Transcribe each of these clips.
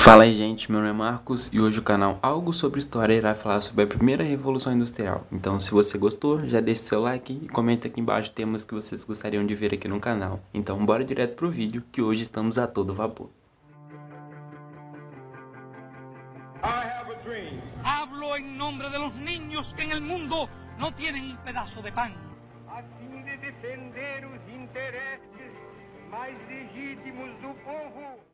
Fala aí, gente, meu nome é Marcos e hoje o canal Algo Sobre História irá falar sobre a primeira Revolução Industrial. Então, se você gostou, já deixa seu like e comenta aqui embaixo temas que vocês gostariam de ver aqui no canal. Então, bora direto pro vídeo, que hoje estamos a todo vapor. Hablo en nombre de los niños que en el mundo no tienen un pedazo de pan. A fim de defender os interesses mais legítimos do povo.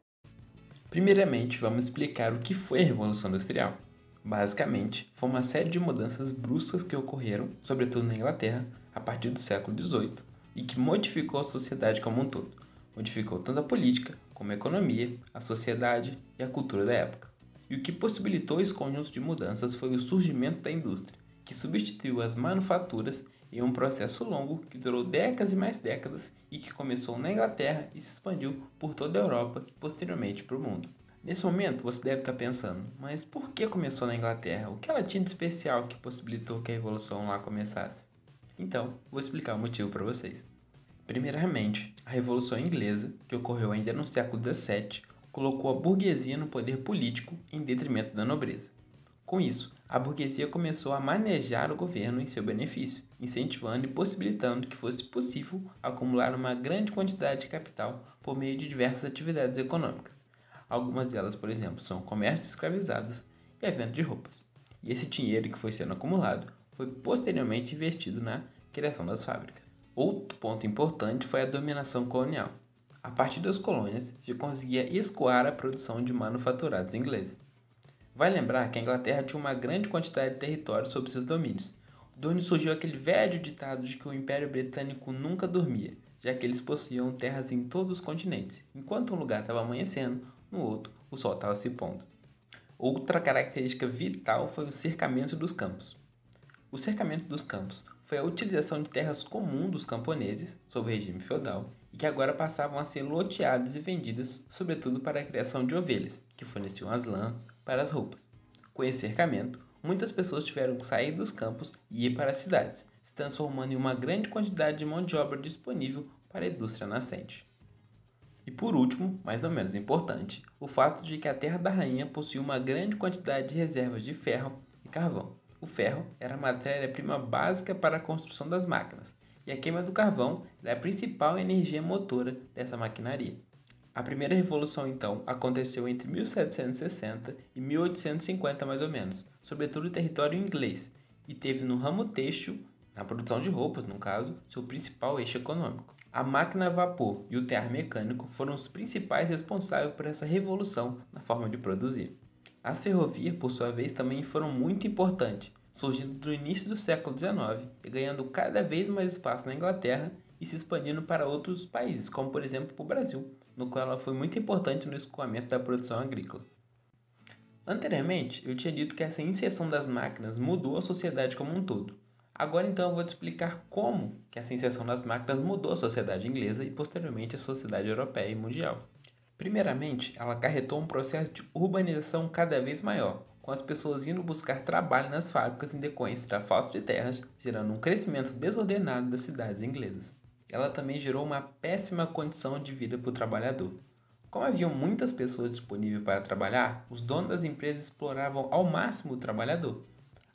Primeiramente, vamos explicar o que foi a Revolução Industrial. Basicamente, foi uma série de mudanças bruscas que ocorreram, sobretudo na Inglaterra, a partir do século XVIII, e que modificou a sociedade como um todo. Modificou tanto a política, como a economia, a sociedade e a cultura da época. E o que possibilitou esse conjunto de mudanças foi o surgimento da indústria, que substituiu as manufaturas em um processo longo que durou décadas e mais décadas e que começou na Inglaterra e se expandiu por toda a Europa e posteriormente para o mundo. Nesse momento você deve estar pensando, mas por que começou na Inglaterra? O que ela tinha de especial que possibilitou que a Revolução lá começasse? Então, vou explicar o motivo para vocês. Primeiramente, a Revolução Inglesa, que ocorreu ainda no século XVII, colocou a burguesia no poder político em detrimento da nobreza. Com isso, a burguesia começou a manejar o governo em seu benefício, incentivando e possibilitando que fosse possível acumular uma grande quantidade de capital por meio de diversas atividades econômicas. Algumas delas, por exemplo, são o comércio de escravizados e a venda de roupas. E esse dinheiro que foi sendo acumulado foi posteriormente investido na criação das fábricas. Outro ponto importante foi a dominação colonial. A partir das colônias, se conseguia escoar a produção de manufaturados ingleses. Vai lembrar que a Inglaterra tinha uma grande quantidade de território sob seus domínios, de onde surgiu aquele velho ditado de que o Império Britânico nunca dormia, já que eles possuíam terras em todos os continentes. Enquanto um lugar estava amanhecendo, no outro o sol estava se pondo. Outra característica vital foi o cercamento dos campos. O cercamento dos campos foi a utilização de terras comuns dos camponeses, sob o regime feudal, e que agora passavam a ser loteadas e vendidas, sobretudo para a criação de ovelhas, que forneciam as lãs para as roupas. Com esse cercamento, muitas pessoas tiveram que sair dos campos e ir para as cidades, se transformando em uma grande quantidade de mão de obra disponível para a indústria nascente. E por último, mas não menos importante, o fato de que a Terra da Rainha possuía uma grande quantidade de reservas de ferro e carvão. O ferro era a matéria-prima básica para a construção das máquinas, e a queima do carvão era a principal energia motora dessa maquinaria. A primeira revolução, então, aconteceu entre 1760 e 1850 mais ou menos, sobretudo em território inglês, e teve no ramo têxtil, na produção de roupas no caso, seu principal eixo econômico. A máquina a vapor e o tear mecânico foram os principais responsáveis por essa revolução na forma de produzir. As ferrovias, por sua vez, também foram muito importantes, surgindo no início do século XIX e ganhando cada vez mais espaço na Inglaterra e se expandindo para outros países, como por exemplo o Brasil, no qual ela foi muito importante no escoamento da produção agrícola. Anteriormente, eu tinha dito que essa inserção das máquinas mudou a sociedade como um todo. Agora então eu vou te explicar como que essa inserção das máquinas mudou a sociedade inglesa e posteriormente a sociedade europeia e mundial. Primeiramente, ela acarretou um processo de urbanização cada vez maior, com as pessoas indo buscar trabalho nas fábricas em decorrência da falta de terras, gerando um crescimento desordenado das cidades inglesas. Ela também gerou uma péssima condição de vida para o trabalhador. Como haviam muitas pessoas disponíveis para trabalhar, os donos das empresas exploravam ao máximo o trabalhador.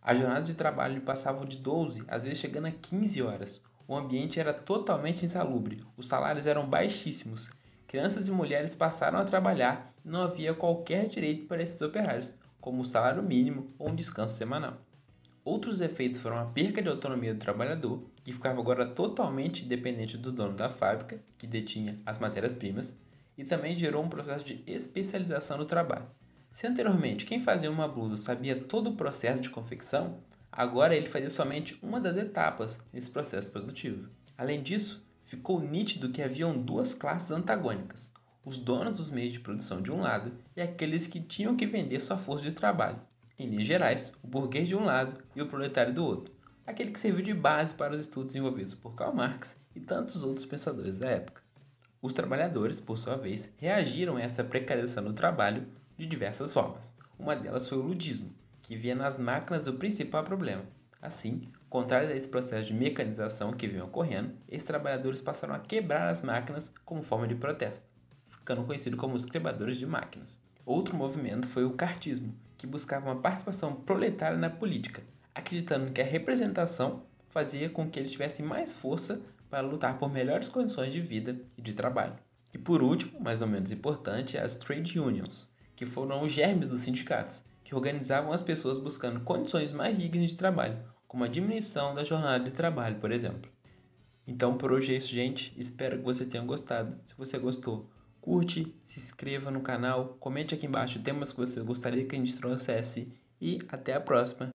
As jornadas de trabalho passavam de 12, às vezes chegando a 15 horas. O ambiente era totalmente insalubre, os salários eram baixíssimos. Crianças e mulheres passaram a trabalhar e não havia qualquer direito para esses operários, como o salário mínimo ou um descanso semanal. Outros efeitos foram a perca de autonomia do trabalhador, que ficava agora totalmente dependente do dono da fábrica, que detinha as matérias-primas, e também gerou um processo de especialização do trabalho. Se anteriormente quem fazia uma blusa sabia todo o processo de confecção, agora ele fazia somente uma das etapas nesse processo produtivo. Além disso, ficou nítido que haviam duas classes antagônicas, os donos dos meios de produção de um lado e aqueles que tinham que vender sua força de trabalho. Em linhas gerais, o burguês de um lado e o proletário do outro, aquele que serviu de base para os estudos desenvolvidos por Karl Marx e tantos outros pensadores da época. Os trabalhadores, por sua vez, reagiram a essa precarização do trabalho de diversas formas. Uma delas foi o ludismo, que via nas máquinas o principal problema. Assim, contrário a esse processo de mecanização que vinha ocorrendo, esses trabalhadores passaram a quebrar as máquinas como forma de protesto, ficando conhecidos como os quebradores de máquinas. Outro movimento foi o cartismo, que buscava uma participação proletária na política, acreditando que a representação fazia com que eles tivessem mais força para lutar por melhores condições de vida e de trabalho. E por último, mais ou menos importante, as trade unions, que foram os germes dos sindicatos, que organizavam as pessoas buscando condições mais dignas de trabalho, como a diminuição da jornada de trabalho, por exemplo. Então por hoje é isso, gente. Espero que você tenha gostado. Se você gostou, curte, se inscreva no canal, comente aqui embaixo temas que você gostaria que a gente trouxesse e até a próxima.